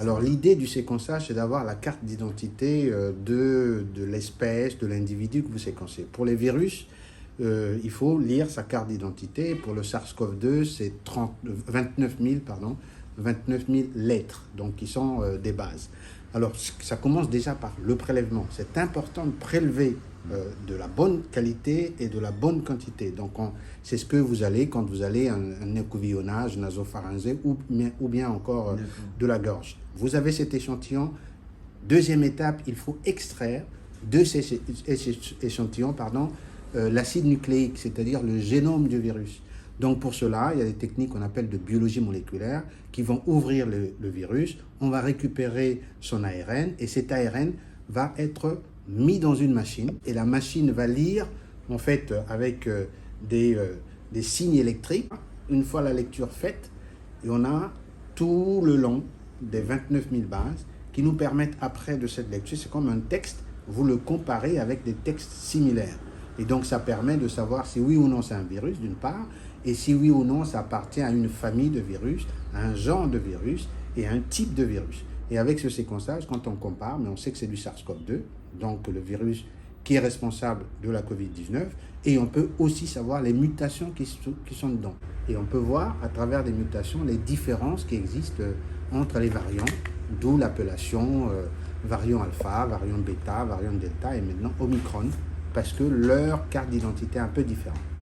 Alors l'idée du séquençage, c'est d'avoir la carte d'identité de l'espèce, de l'individu que vous séquencez. Pour les virus, il faut lire sa carte d'identité. Pour le SARS-CoV-2, c'est 29 000, 29 000 lettres, donc qui sont des bases. Alors ça commence déjà par le prélèvement. C'est important de prélever de la bonne qualité et de la bonne quantité. Donc c'est ce que vous allez quand vous allez un écouvillonnage nasopharyngé ou bien encore de la gorge. Vous avez cet échantillon. Deuxième étape, il faut extraire de ces échantillons l'acide nucléique, c'est-à-dire le génome du virus. Donc pour cela, il y a des techniques qu'on appelle de biologie moléculaire qui vont ouvrir le virus. On va récupérer son ARN et cet ARN va être mis dans une machine et la machine va lire en fait avec des signes électriques. Une fois la lecture faite, et on a tout le long des 29 000 bases qui nous permettent après de cette lecture, c'est comme un texte, vous le comparez avec des textes similaires. Et donc ça permet de savoir si oui ou non c'est un virus d'une part, et si oui ou non ça appartient à une famille de virus, à un genre de virus et à un type de virus. Et avec ce séquençage, quand on compare, mais on sait que c'est du SARS-CoV-2, donc le virus qui est responsable de la COVID-19, et on peut aussi savoir les mutations qui sont dedans. Et on peut voir à travers des mutations les différences qui existent entre les variants, d'où l'appellation variant alpha, variant bêta, variant delta et maintenant Omicron, parce que leur carte d'identité est un peu différente.